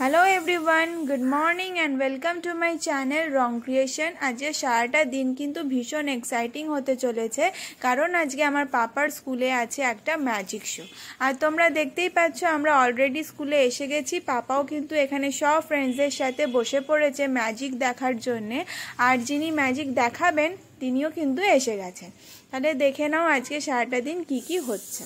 Hello everyone, good morning and welcome to my channel wrong creation. আজকে সারাটা দিন কিন্তু ভীষণ এক্সাইটিং হতে চলেছে, কারণ আজকে আমার পাপার স্কুলে আছে একটা ম্যাজিক শো। আর তোমরা দেখতেই পাচ্ছ আমরা অলরেডি স্কুলে এসে গেছি। পাপাও কিন্তু এখানে সব ফ্রেন্ডসদের সাথে বসে পড়েছে ম্যাজিক দেখার জন্যে। আর যিনি ম্যাজিক দেখাবেন তিনিও কিন্তু এসে গেছেন। তাহলে দেখে নাও আজকে সারাটা দিন কি হচ্ছে।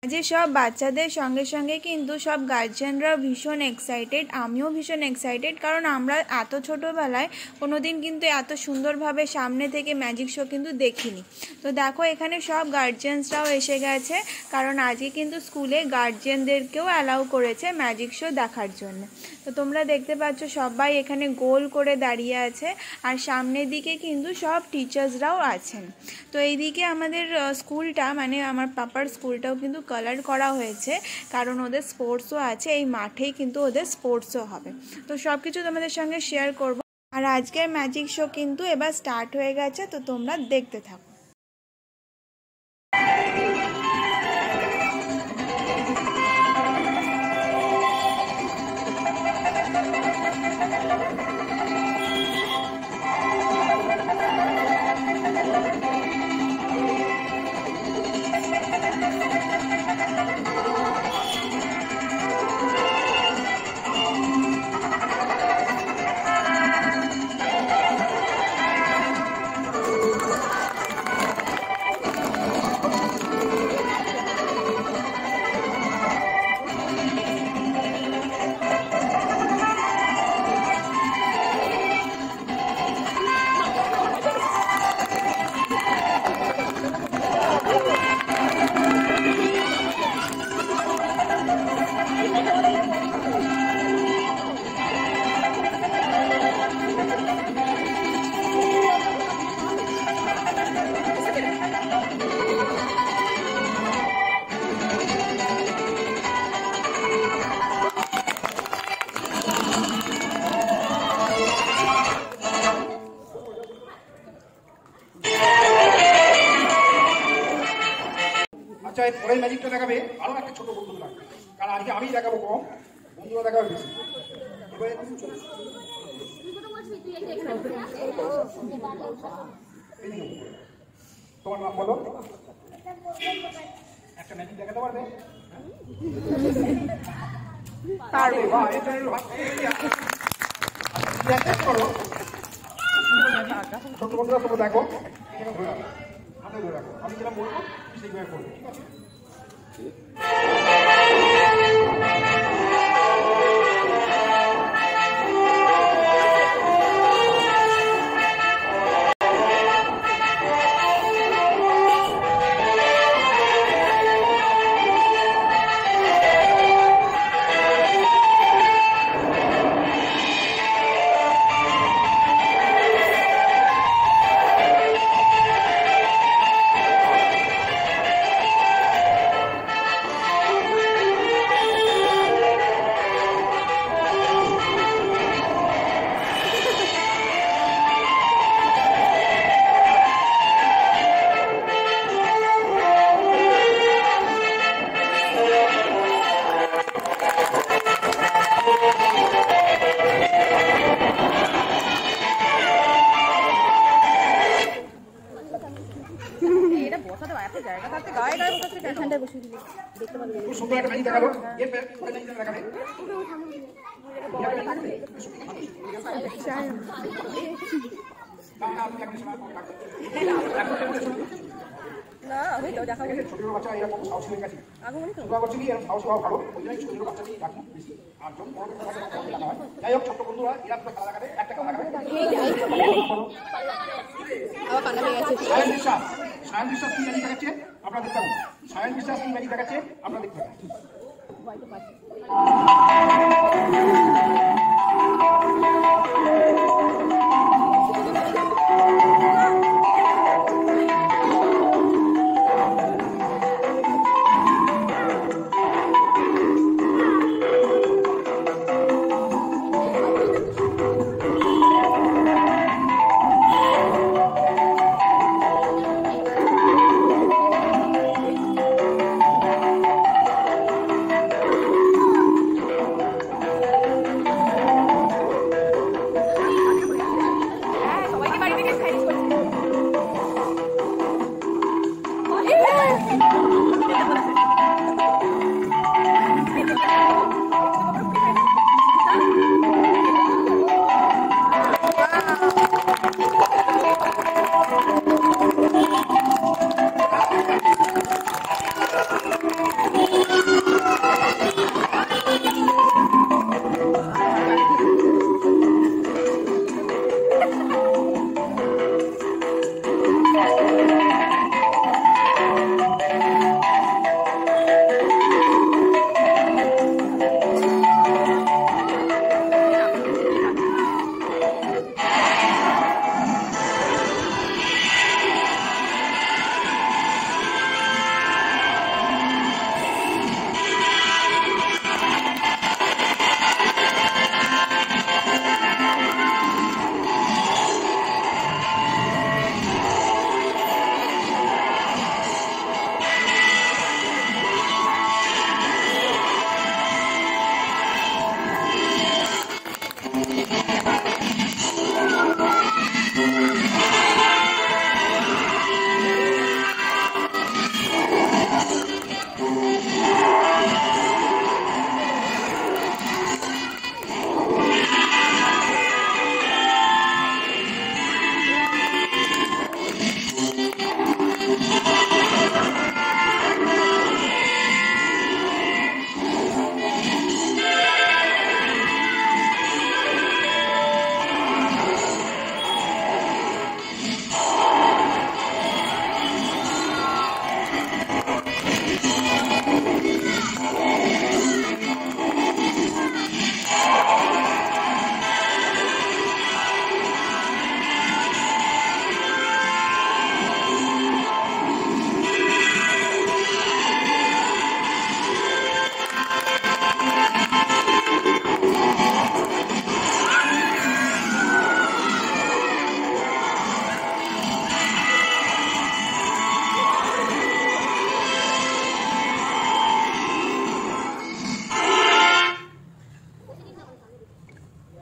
আজকে সব বাচ্চাদের সঙ্গে সঙ্গে কিন্তু সব গার্জিয়ানরাও ভীষণ এক্সাইটেড, আমিও ভীষণ এক্সাইটেড, কারণ আমরা এত ছোটোবেলায় কোনো দিন কিন্তু এত সুন্দরভাবে সামনে থেকে ম্যাজিক শো কিন্তু দেখিনি। তো দেখো এখানে সব গার্জিয়ানসরাও এসে গেছে, কারণ আজকে কিন্তু স্কুলে গার্জিয়ানদেরকেও অ্যালাউ করেছে ম্যাজিক শো দেখার জন্য। তো তোমরা দেখতে পাচ্ছ সবাই এখানে গোল করে দাঁড়িয়ে আছে, আর সামনের দিকে কিন্তু সব টিচার্সরাও আছেন। তো এইদিকে আমাদের স্কুলটা, মানে আমার পাপার স্কুলটাও কিন্তু কালার করা হয়েছে, কারণ ওদের স্পোর্টসও আছে, এই মাঠেই কিন্তু ওদের স্পোর্টসও হবে। তো সব কিছু তোমাদের সঙ্গে শেয়ার করব। আর আজকের ম্যাজিক শো কিন্তু এবার স্টার্ট হয়ে গেছে, তো তোমরা দেখতে থাকো। আচ্ছা, পরের ম্যাজিকটা দেখাবে আরো একটা ছোট বন্ধু লাগবে, কারণ আজকে আমি দেখাবো কম, বন্ধুরা দেখাবে বেশি। তোমার নাম বলো, একটা ম্যাজিক দেখাতে পারবে? ছোট বন্ধুরা তোমরা দেখো, হাতে ধরে রাখো, আমি যেটা বলবো সেইভাবে করবো, ঠিক আছে? সুন্দর একটা ম্যাজিক দেখালো, দেখাবে ছোট বাচ্চা এরকম সাহস হয়ে গেছে, করছে কি সাহস হওয়া ভালো, ওই জন্য ছোট বাচ্চা দিয়ে রাখুন বেশি। আর যখন যাই হোক, ছোট্ট বন্ধুরা এরা খেলা দেখাবে, একটা খেলা দেখাবে। সায়ন বিশ্বাস, সায়ন বিশ্বাস কি ম্যাজিক দেখাচ্ছে আপনারা দেখতে পাবেন। সায়ন বিশ্বাস কি ম্যাজিক দেখাচ্ছে আপনারা দেখতে পাবেন।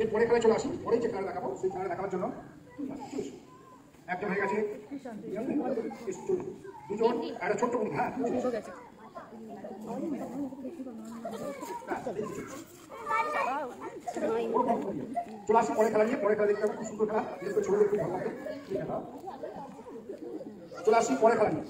এর পরে খেলায় চলে আসি, পরেই যে খেলা দেখাবো সেই খেলা দেখাবার জন্য একটা হয়ে গেছে, দুজন একটা ছোট্ট কুড়ি। হ্যাঁ চলে আসি পরে খেলা নিয়ে, পরে খেলা দেখতে হবে, খুব সুন্দর খেলা, বিশেষ করে ছোটদের খুব ভালো লাগে। চলে আসি পরে খেলা নিয়ে।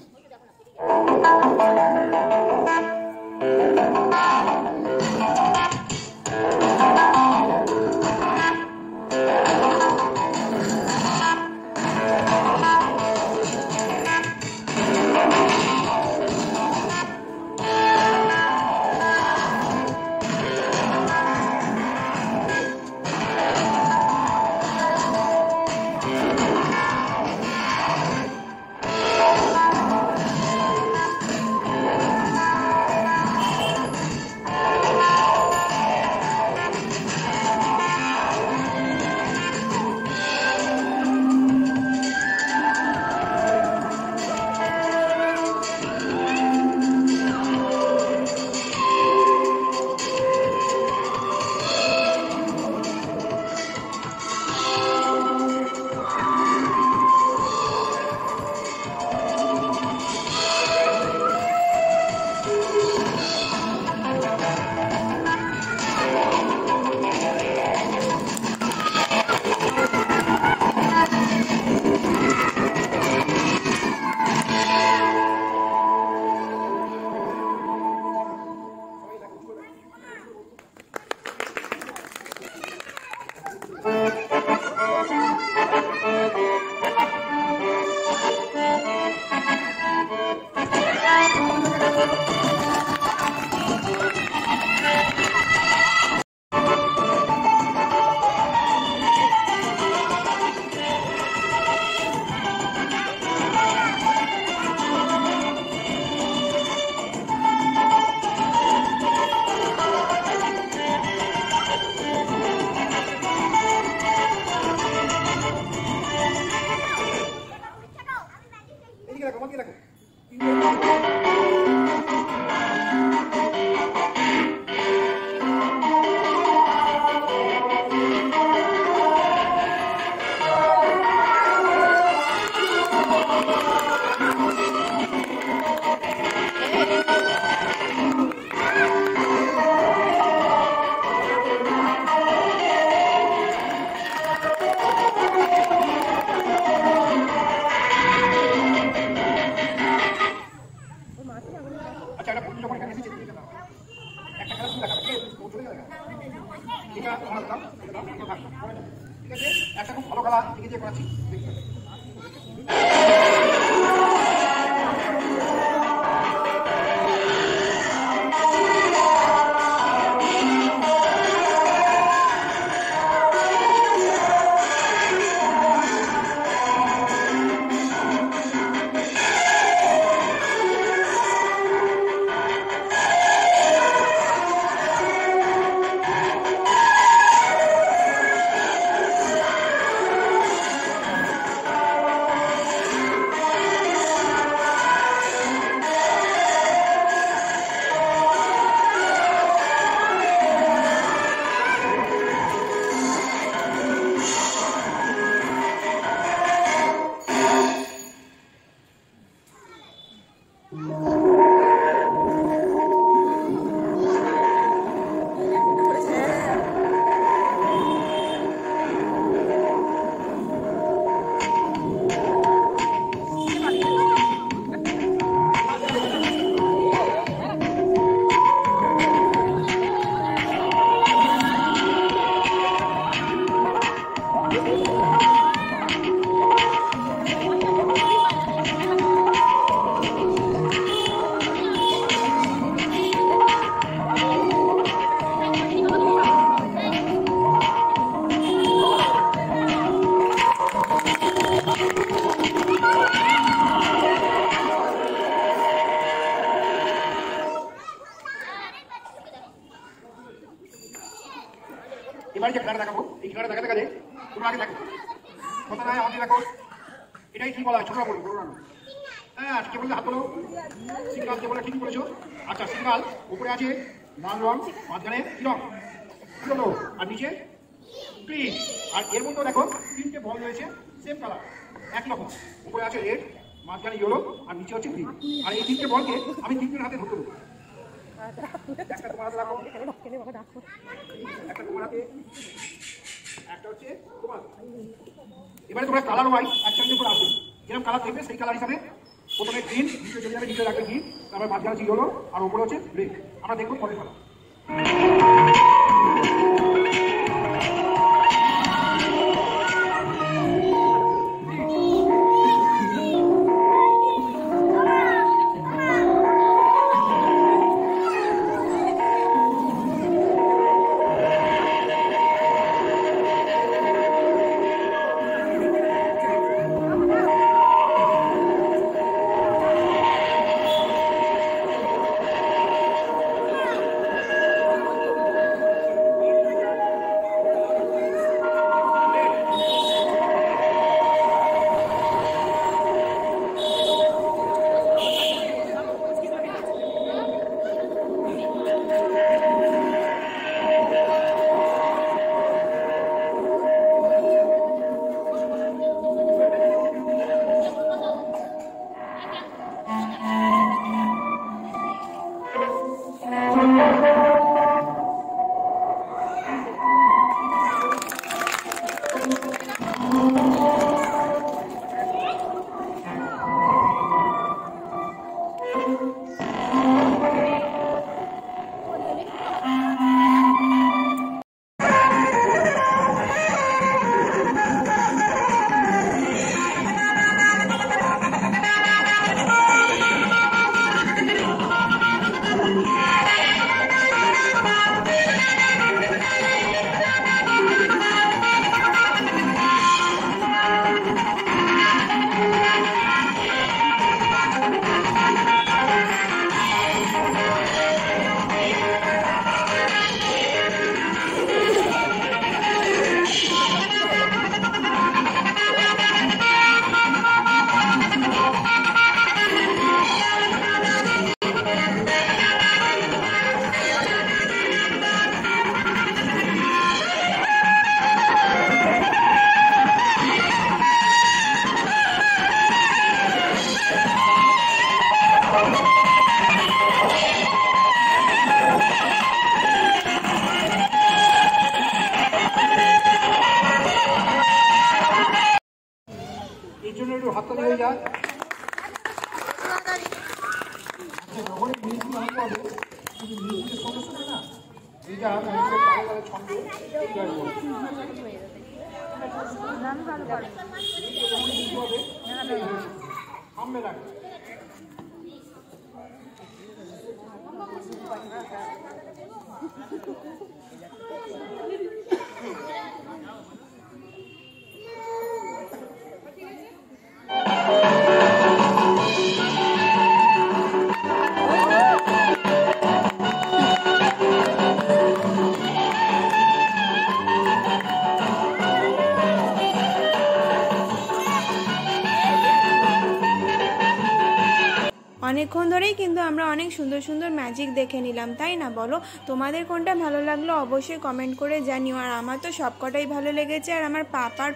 একটা খুব ভালো খেলা থেকে যে করাচ্ছি। এবারে যে খেলাটা দেখাবো, এই খেলাটা দেখাতে গেলে তোমরা আগে দেখো কথা নয়, আমাকে দেখো এটাই কি বলা হয়, ছোটরা বলবো বড়রা না। হ্যাঁ কে বললে হাত বলো, সিঙ্গাল কে বলে ঠিকই বলেছো। আচ্ছা সিঙ্গাল উপরে আছে লাল রং, মাঝখানে কি রং, আর নিচে গ্রিন। আর এর মধ্যে দেখো 3টে বল রয়েছে সেম কালার, এক রকম। উপরে আছে রেড, মাঝখানে ইয়েলো, আর নিচে হচ্ছে গ্রিন। আর এই 3টে বলকে আমি 3জনের হাতে ধরতে দেবো। একটা তোমার হাতে রাখো, একটা তোমার হাতে, একটা হচ্ছে তোমার। এবারে তোমরা কালার ওয়াইজ একসঙ্গে করে আসো, যেরকম কালার দেখবে সেই কালার হিসাবে প্রথমে গ্রিন, নিচে চলে যাবে, নিচে রাখবে গ্রিন, তারপর মাঝখানে হচ্ছে ইয়েলো, আর উপরে হচ্ছে রেড। আমরা দেখবো পরের কালার। এর জন্য একটু হাততালি হয়ে যায়। যখনই মিউজিক আনতে হবে, শুধু মিউজিকের সঙ্গে সঙ্গে না, এইটা মিউজিকের তালে তালে ছন্দে থামবে না। অনেকক্ষণ ধরেই কিন্তু আমরা অনেক সুন্দর সুন্দর ম্যাজিক দেখে নিলাম, তাই না বলো? তোমাদের কোনটা ভালো লাগলো অবশ্যই কমেন্ট করে জানিও। আর আমার তো সবকটাই ভালো লেগেছে। আর আমার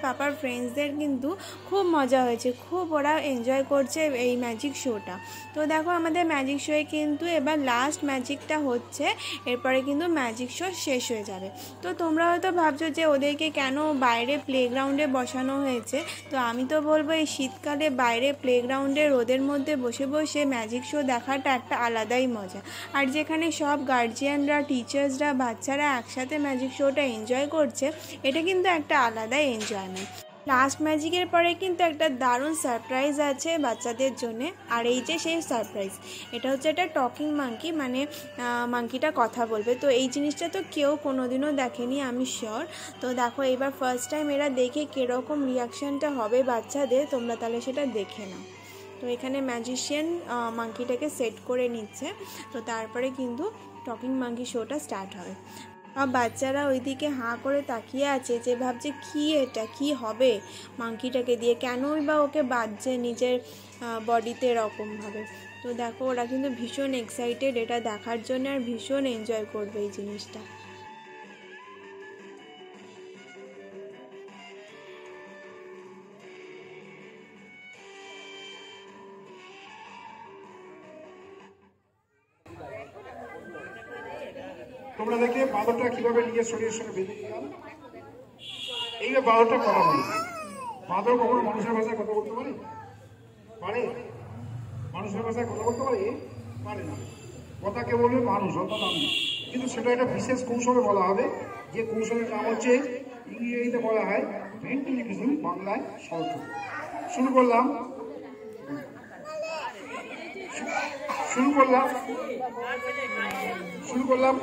পাপার ফ্রেন্ডসদের কিন্তু খুব মজা হয়েছে, খুব ওরা এনজয় করছে এই ম্যাজিক শোটা। তো দেখো আমাদের ম্যাজিক শোয়ে কিন্তু এবার লাস্ট ম্যাজিকটা হচ্ছে, এরপরে কিন্তু ম্যাজিক শো শেষ হয়ে যাবে। তো তোমরা হয়তো ভাবছো যে ওদেরকে কেন বাইরে প্লেগ্রাউন্ডে বসানো হয়েছে। তো আমি তো বলবো এই শীতকালে বাইরে প্লেগ্রাউন্ডে রোদের মধ্যে বসে বসে ম্যাজিক শো দেখাটা একটা আলাদাই মজা। আর যেখানে সব গার্জিয়ানরা, টিচার্সরা, বাচ্চারা একসাথে ম্যাজিক শোটা এনজয় করছে, এটা কিন্তু একটা আলাদাই এনজয়মেন্ট। লাস্ট ম্যাজিকের পরে কিন্তু একটা দারুণ সারপ্রাইজ আছে বাচ্চাদের জন্যে। আর এই যে সেই সারপ্রাইজ, এটা হচ্ছে একটা টকিং মাঙ্কি, মানে মাঙ্কিটা কথা বলবে। তো এই জিনিসটা তো কেউ কোনোদিনও দেখেনি, আমি শিওর। তো দেখো এবার ফার্স্ট টাইম এরা দেখে কীরকম রিয়াকশানটা হবে বাচ্চাদের, তোমরা তাহলে সেটা দেখে নাও। তো এখানে ম্যাজিশিয়ান মাঙ্কিটাকে সেট করে নিচ্ছে। তো তারপরে কিন্তু টকিং মাঙ্কি শোটা স্টার্ট হবে। আর বাচ্চারা ওইদিকে হাঁ করে তাকিয়ে আছে, যে ভাবছে কি এটা, কি হবে মাঙ্কিটাকে দিয়ে, কেনই বা ওকে বাঁধছে নিজের বডিতে এরকমভাবে। তো দেখো ওরা কিন্তু ভীষণ এক্সাইটেড এটা দেখার জন্য, আর ভীষণ এনজয় করবে এই জিনিসটা। তোমরা দেখে বাঁদরটা কিভাবে নিজের শরীরের সঙ্গে বেঁধে দিলাম। এইভাবে বাঁদরটা কথা বলে। বাঁদর কখনো মানুষের ভাষায় কথা বলতে পারে? পারে? মানুষের ভাষায় কথা বলতে পারে? পারে না। কথাকে বলবে মানুষ, অর্থাৎ আমি। কিন্তু সেটা একটা বিশেষ কৌশলে বলা হবে, যে কৌশলের নাম হচ্ছে, ইংরেজিতে বলা হয় ভেন্ট্রিলিকুইজম, বাংলায় শব্দ। শুরু করলাম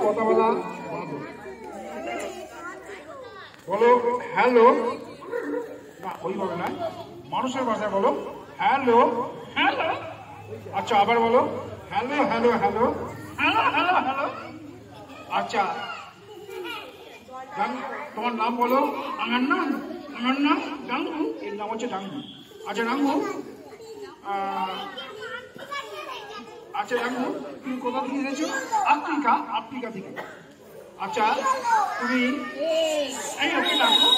কথা বলা বাঁদর। বলো হ্যালো, না ওইভাবে নয়, মানুষের ভাষায় বলো হ্যালো হ্যালো। আচ্ছা আবার বলো hello hello hello hello hello hello. আচ্ছা তোমার নাম বলো। আমার নাম ডাঙ্গু। এর নাম হচ্ছে ডাঙ্গু। আচ্ছা ডাঙ্গু, আচ্ছা ডাঙ্গু, তুমি কোথা থেকে এসেছো? আফ্রিকা থেকে। আচ্ছা তুমি এই ওকে ডাকো।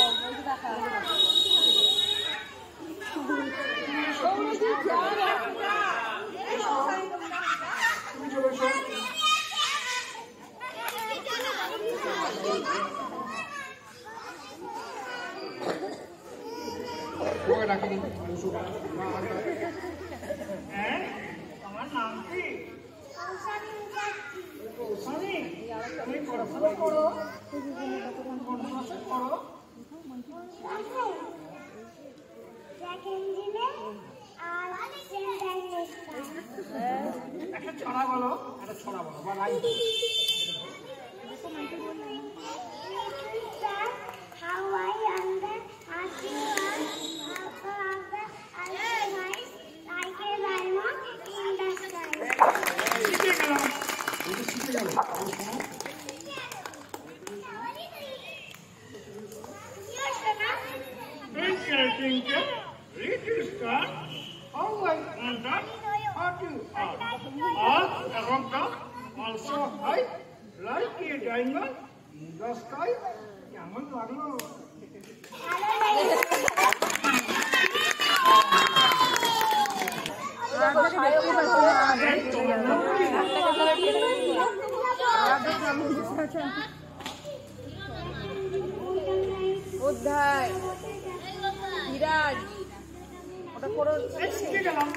তুমি চলে এসো। ওকে ডাকি দিন। হ্যাঁ, আমার নাম কি? তুমি পড়াশোনা করো? একটা ছড়া বলো বা লাইন। শিখে গেল। Little star, how I wonder what you are. All around us, also high, like a diamond in the sky. কেমন লাগলো? অধ্যায় বিরাজ ওটা করো। শিখে গেলাম।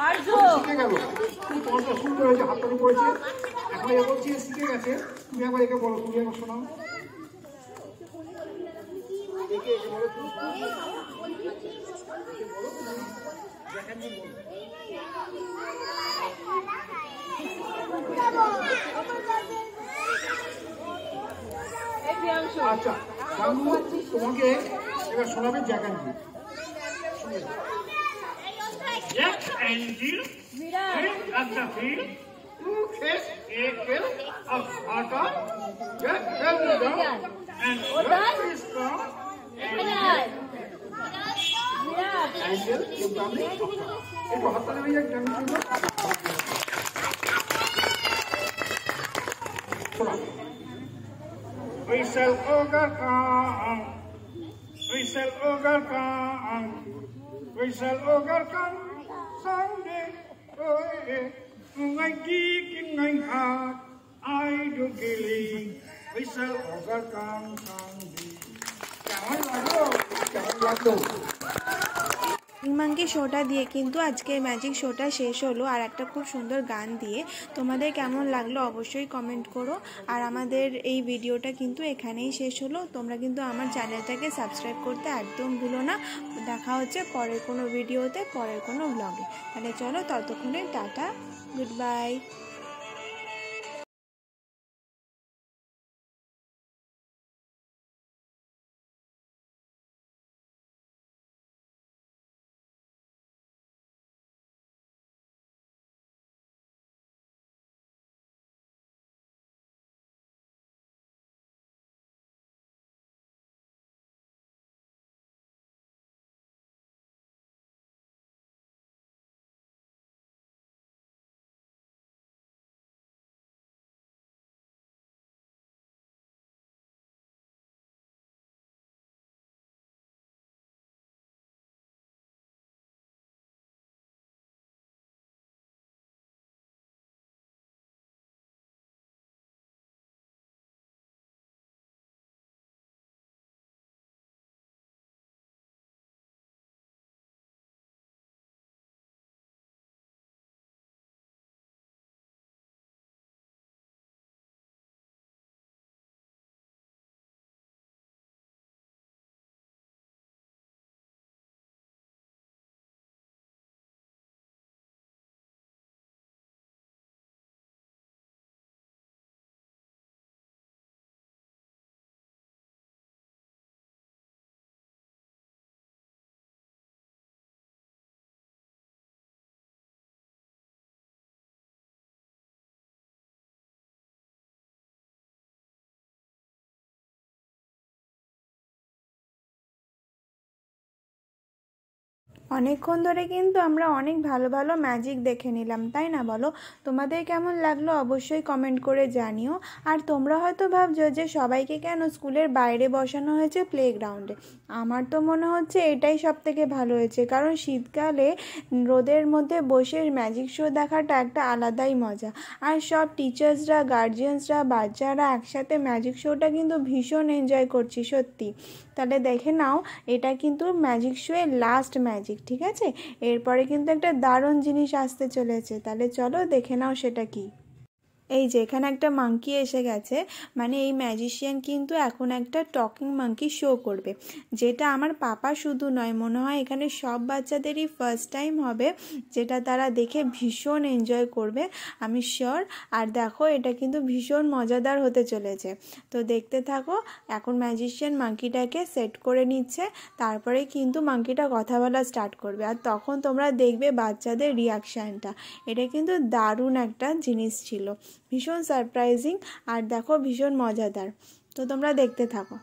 আর শিখে গেল। তোমার শুনতে হয়েছে, হাততালি পড়েছে। এখন এ বলছি শিখে গেছে। তুমি একবার একে বলো, তুমি একবার শোনাও। আচ্ছা গাঙ্গু, তোমাকে এবার শোনাবে Jack and zeal. Jack and Jill went up the field to fetch a pail of water. Jack fell down and broke his thumb. And Jill looked on the doctor. একটু হাততালি হয়ে যাক গাঙ্গু শুনবো। We shall overcome. We shall overcome. We shall overcome someday. Oh, yeah. My deep in my heart, I do believe we shall overcome someday. কেমন লাগলো? Monkey শোটা দিয়ে কিন্তু আজকের ম্যাজিক শোটা শেষ হলো, আর একটা খুব সুন্দর গান দিয়ে। তোমাদের কেমন লাগলো অবশ্যই কমেন্ট করো। আর আমাদের এই ভিডিওটা কিন্তু এখানেই শেষ হলো। তোমরা কিন্তু আমার চ্যানেলটাকে সাবস্ক্রাইব করতে একদম ভুলো না। দেখা হচ্ছে পরের কোনো ভিডিওতে, পরের কোনো ব্লগে। তাহলে চলো, ততক্ষণে টাটা, গুড বাই। অনেকক্ষণ ধরে কিন্তু আমরা অনেক ভালো ভালো ম্যাজিক দেখে নিলাম, তাই না বলো? তোমাদের কেমন লাগলো অবশ্যই কমেন্ট করে জানিও। আর তোমরা হয়তো ভাবছো যে সবাইকে কেন স্কুলের বাইরে বসানো হয়েছে প্লেগ্রাউন্ডে। আমার তো মনে হচ্ছে এটাই সবথেকে ভালো হয়েছে, কারণ শীতকালে রোদের মধ্যে বসে ম্যাজিক শো দেখাটা একটা আলাদাই মজা। আর সব টিচার্সরা, গার্জিয়ানসরা, বাচ্চারা একসাথে ম্যাজিক শোটা কিন্তু ভীষণ এনজয় করছি সত্যি। তাহলে দেখে নাও, এটা কিন্তু ম্যাজিক শোয়ের লাস্ট ম্যাজিক, ঠিক আছে? এরপরে কিন্তু একটা দারুণ জিনিস আসতে চলেছে, তাহলে চলো দেখে নাও সেটা কি। এই যে এখানে একটা মাঙ্কি এসে গেছে, মানে এই ম্যাজিশিয়ান কিন্তু এখন একটা টকিং মাঙ্কি শো করবে, যেটা আমার পাপা শুধু নয়, মনে হয় এখানে সব বাচ্চাদেরই ফার্স্ট টাইম হবে, যেটা তারা দেখে ভীষণ এনজয় করবে আমি শিওর। আর দেখো এটা কিন্তু ভীষণ মজাদার হতে চলেছে, তো দেখতে থাকো। এখন ম্যাজিশিয়ান মাঙ্কিটাকে সেট করে নিচ্ছে, তারপরে কিন্তু মাঙ্কিটা কথা বলা স্টার্ট করবে, আর তখন তোমরা দেখবে বাচ্চাদের রিয়াকশানটা। এটা কিন্তু দারুণ একটা জিনিস ছিল, ভীষণ সারপ্রাইজিং, আর দেখো ভীষণ মজাদার। তো তোমরা দেখতে থাকো।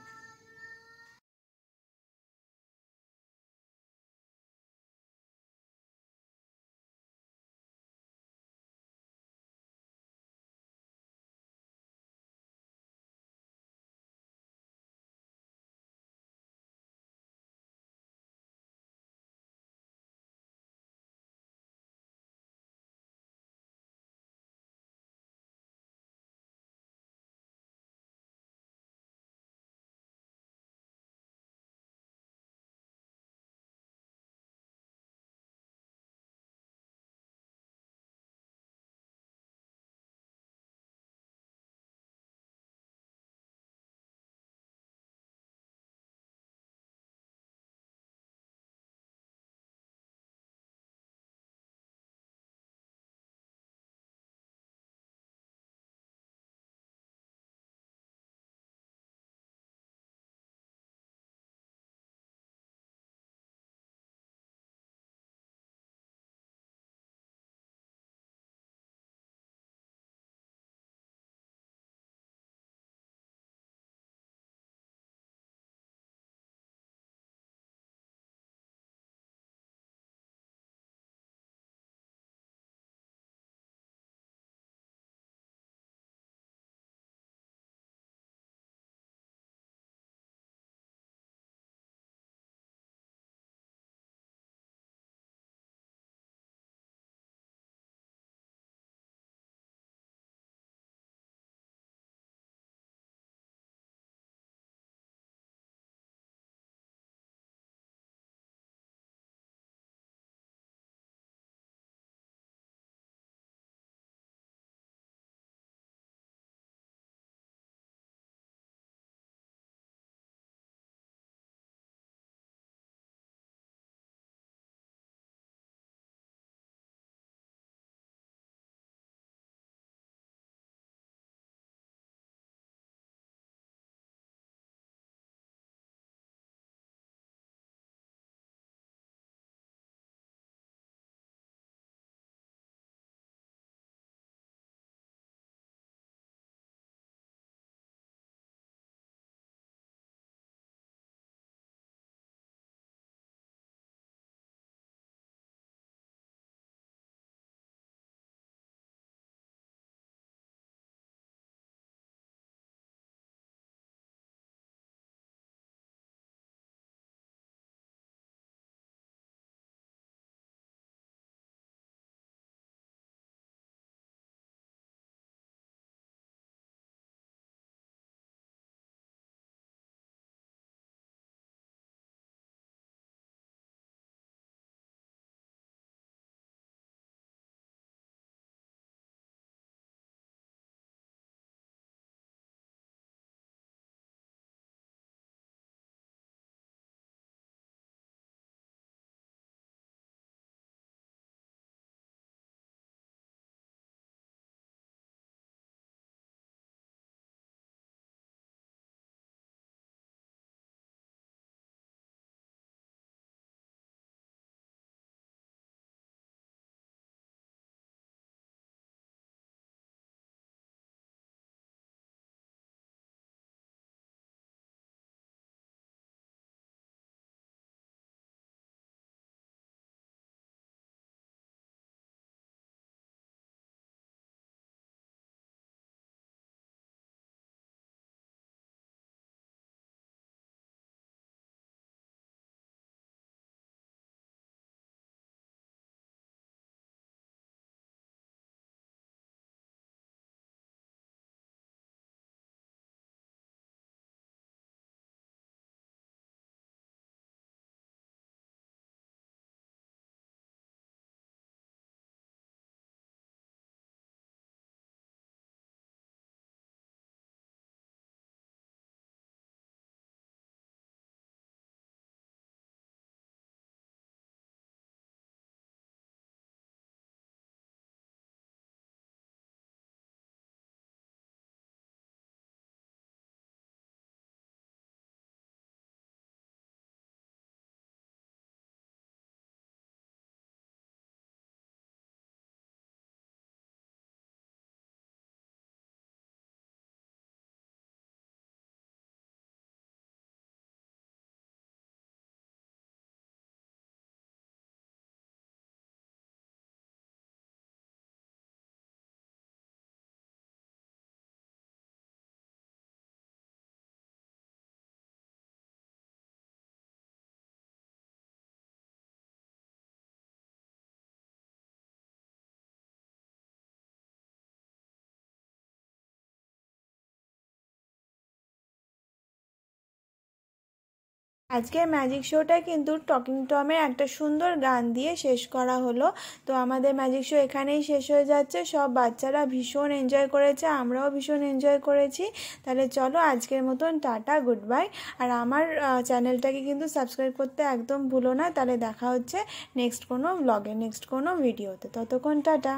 আজকের ম্যাজিক শোটা কিন্তু টকিং টমের একটা সুন্দর গান দিয়ে শেষ করা হলো। তো আমাদের ম্যাজিক শো এখানেই শেষ হয়ে যাচ্ছে। সব বাচ্চারা ভীষণ এনজয় করেছে, আমরাও ভীষণ এনজয় করেছি। তাহলে চলো আজকের মতন টাটা, গুড বাই। আর আমার চ্যানেলটাকে কিন্তু সাবস্ক্রাইব করতে একদম ভুলো না। তাহলে দেখা হচ্ছে নেক্সট কোনো ব্লগে, নেক্সট কোনো ভিডিওতে। ততক্ষণ টাটা।